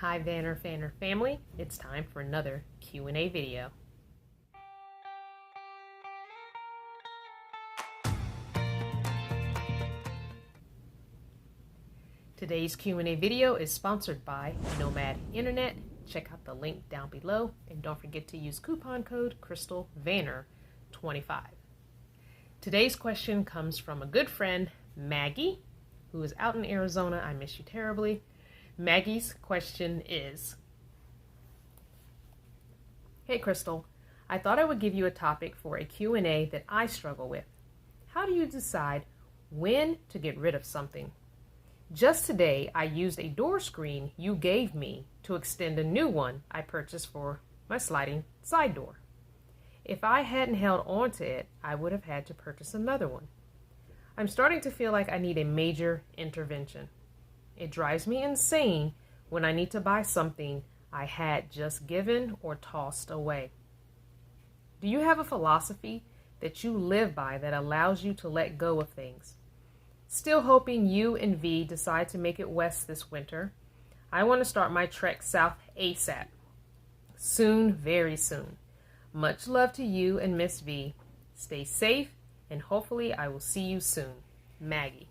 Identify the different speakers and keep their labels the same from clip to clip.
Speaker 1: Hi Vanner family, it's time for another Q&A video. Today's Q&A video is sponsored by Nomad Internet. Check out the link down below and don't forget to use coupon code CrystalVanner25. Today's question comes from a good friend, Maggie, who is out in Arizona. I miss you terribly. Maggie's question is, Hey Crystal, I thought I would give you a topic for a Q&A that I struggle with. How do you decide when to get rid of something? Just today, I used a door screen you gave me to extend a new one I purchased for my sliding side door. If I hadn't held on to it, I would have had to purchase another one. I'm starting to feel like I need a major intervention. It drives me insane when I need to buy something I had just given or tossed away. Do you have a philosophy that you live by that allows you to let go of things? Still hoping you and V decide to make it west this winter. I want to start my trek south ASAP. Soon, very soon. Much love to you and Miss V. Stay safe and hopefully I will see you soon. Maggie.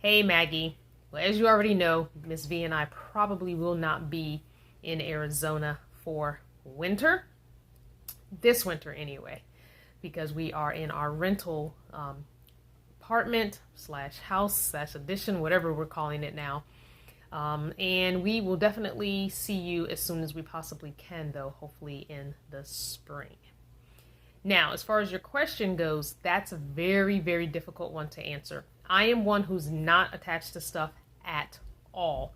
Speaker 1: Hey Maggie. Well, as you already know, Miss V and I probably will not be in Arizona for winter. This winter anyway, because we are in our rental apartment slash house slash addition, whatever we're calling it now. And we will definitely see you as soon as we possibly can, though, hopefully in the spring. Now, as far as your question goes, that's a very, very difficult one to answer. I am one who's not attached to stuff at all.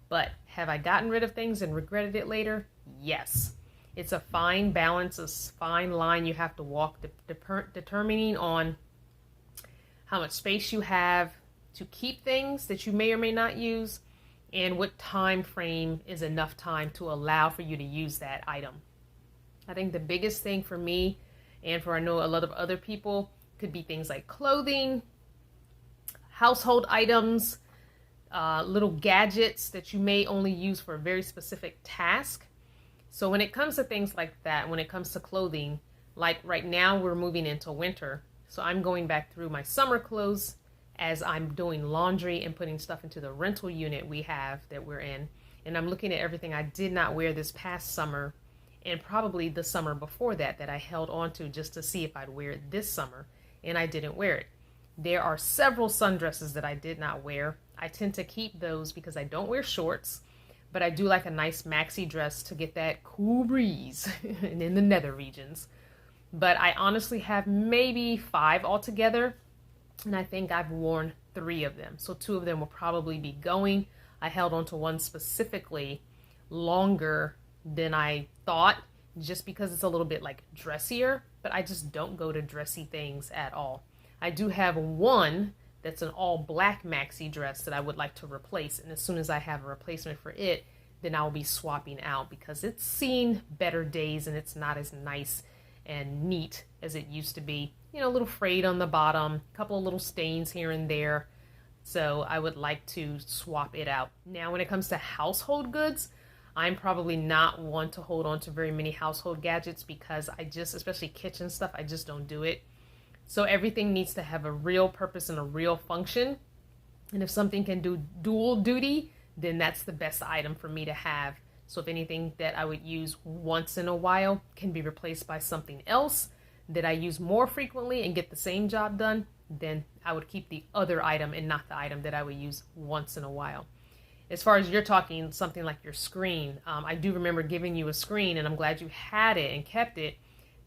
Speaker 1: But have I gotten rid of things and regretted it later? Yes. It's a fine balance, a fine line you have to walk, determining on how much space you have to keep things that you may or may not use, and what time frame is enough time to allow for you to use that item. I think the biggest thing for me, and for I know a lot of other people, could be things like clothing, household items, little gadgets that you may only use for a very specific task. So when it comes to things like that, when it comes to clothing, like right now we're moving into winter, so I'm going back through my summer clothes as I'm doing laundry and putting stuff into the rental unit we have that we're in. And I'm looking at everything I did not wear this past summer and probably the summer before that I held on to just to see if I'd wear it this summer, and I didn't wear it. There are several sundresses that I did not wear. I tend to keep those because I don't wear shorts, but I do like a nice maxi dress to get that cool breeze and in the nether regions. But I honestly have maybe 5 altogether, and I think I've worn 3 of them. So 2 of them will probably be going. I held on to one specifically longer than I thought, just because it's a little bit like dressier, but I just don't go to dressy things at all. I do have one that's an all black maxi dress that I would like to replace, and as soon as I have a replacement for it, then I'll be swapping out because it's seen better days and it's not as nice and neat as it used to be. You know, a little frayed on the bottom, a couple of little stains here and there. So I would like to swap it out. Now, when it comes to household goods, I'm probably not one to hold on to very many household gadgets because I just, especially kitchen stuff, I just don't do it. So everything needs to have a real purpose and a real function. And if something can do dual duty, then that's the best item for me to have. So if anything that I would use once in a while can be replaced by something else that I use more frequently and get the same job done, then I would keep the other item and not the item that I would use once in a while. As far as you're talking something like your screen, I do remember giving you a screen, and I'm glad you had it and kept it.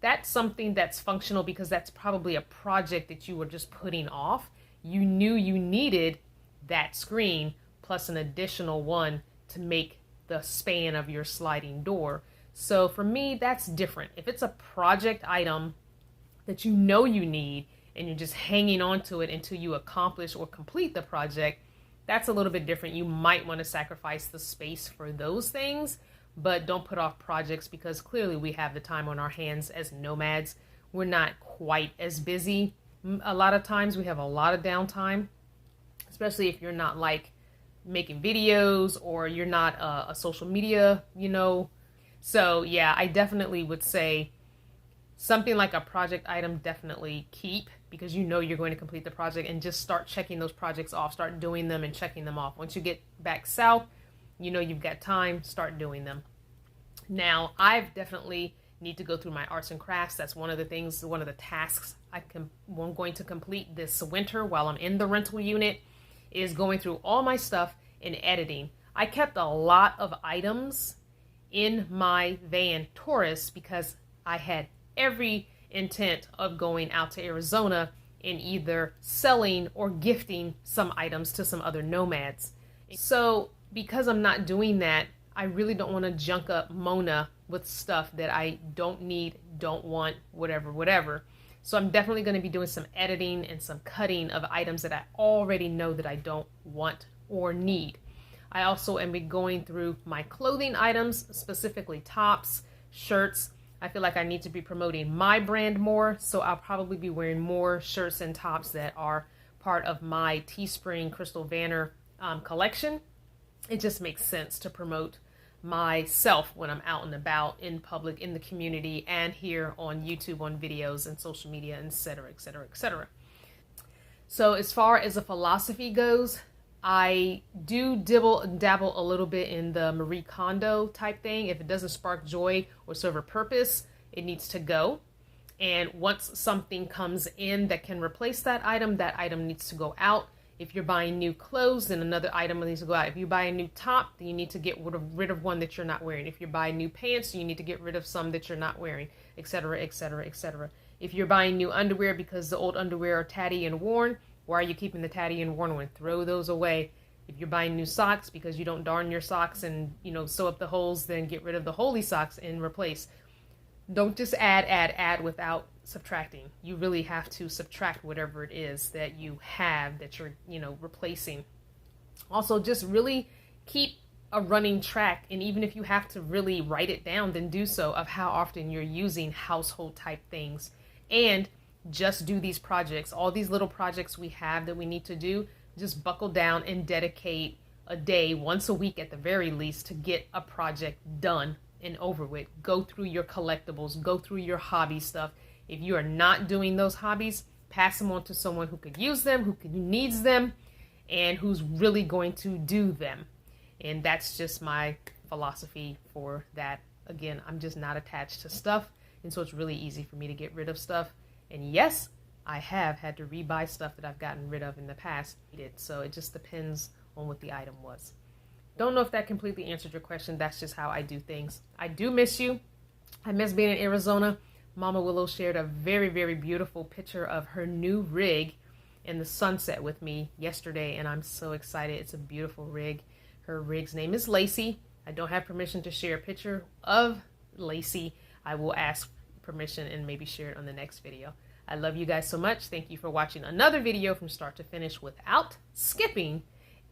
Speaker 1: That's something that's functional because that's probably a project that you were just putting off. You knew you needed that screen plus an additional one to make the span of your sliding door. So for me, that's different. If it's a project item that you know you need and you're just hanging on to it until you accomplish or complete the project, that's a little bit different. You might want to sacrifice the space for those things, but don't put off projects because clearly we have the time on our hands as nomads. We're not quite as busy. A lot of times we have a lot of downtime, especially if you're not like making videos or you're not a social media, you know. So yeah, I definitely would say something like a project item, definitely keep, because you know you're going to complete the project, and just start checking those projects off, start doing them and checking them off. Once you get back south, you know you've got time, start doing them. Now, I've definitely need to go through my arts and crafts. That's one of the things, one of the tasks I'm going to complete this winter while I'm in the rental unit, is going through all my stuff and editing. I kept a lot of items in my van Taurus because I had every intent of going out to Arizona and either selling or gifting some items to some other nomads. So because I'm not doing that, I really don't want to junk up Mona with stuff that I don't need, don't want, whatever. So I'm definitely going to be doing some editing and some cutting of items that I already know that I don't want or need. I also am going through my clothing items, specifically tops, shirts. I feel like I need to be promoting my brand more, so I'll probably be wearing more shirts and tops that are part of my Teespring CrystalVanner collection. It just makes sense to promote myself when I'm out and about in public, in the community, and here on YouTube, on videos and social media, etc., etc., etc. So as far as a philosophy goes, I do dabble a little bit in the Marie Kondo type thing. If it doesn't spark joy or serve a purpose, it needs to go. And once something comes in that can replace that item needs to go out. If you're buying new clothes, then another item needs to go out. If you buy a new top, then you need to get rid of one that you're not wearing. If you're buying new pants, you need to get rid of some that you're not wearing, etc., etc., etc. If you're buying new underwear because the old underwear are tatty and worn, why are you keeping the tatty and worn one? Throw those away. If you're buying new socks because you don't darn your socks and, you know, sew up the holes, then get rid of the holey socks and replace. Don't just add without subtracting. You really have to subtract whatever it is that you have that you're, you know, replacing. Also, just really keep a running track, and even if you have to really write it down, then do so, of how often you're using household type things. And just do these projects, all these little projects we have that we need to do. Just buckle down and dedicate a day, once a week at the very least, to get a project done and over with. Go through your collectibles, go through your hobby stuff. If you are not doing those hobbies, pass them on to someone who could use them, who needs them, and who's really going to do them. And that's just my philosophy for that. Again, I'm just not attached to stuff, and so it's really easy for me to get rid of stuff. And yes, I have had to rebuy stuff that I've gotten rid of in the past. So it just depends on what the item was. Don't know if that completely answered your question. That's just how I do things. I do miss you. I miss being in Arizona. Mama Willow shared a very, very beautiful picture of her new rig in the sunset with me yesterday, and I'm so excited. It's a beautiful rig. Her rig's name is Lacey. I don't have permission to share a picture of Lacey. I will ask permission and maybe share it on the next video. I love you guys so much. Thank you for watching another video from start to finish without skipping.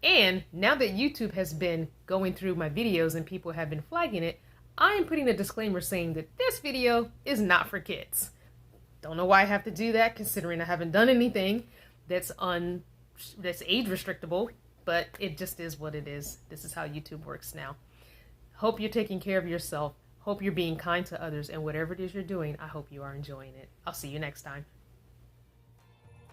Speaker 1: And now that YouTube has been going through my videos and people have been flagging it, I am putting a disclaimer saying that this video is not for kids. Don't know why I have to do that, considering I haven't done anything that's age restrictable, but it just is what it is. This is how YouTube works now. Hope you're taking care of yourself. Hope you're being kind to others, and whatever it is you're doing, I hope you are enjoying it. I'll see you next time.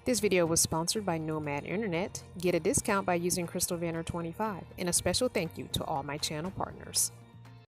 Speaker 1: This video was sponsored by Nomad Internet. Get a discount by using CrystalVanner 25, and a special thank you to all my channel partners.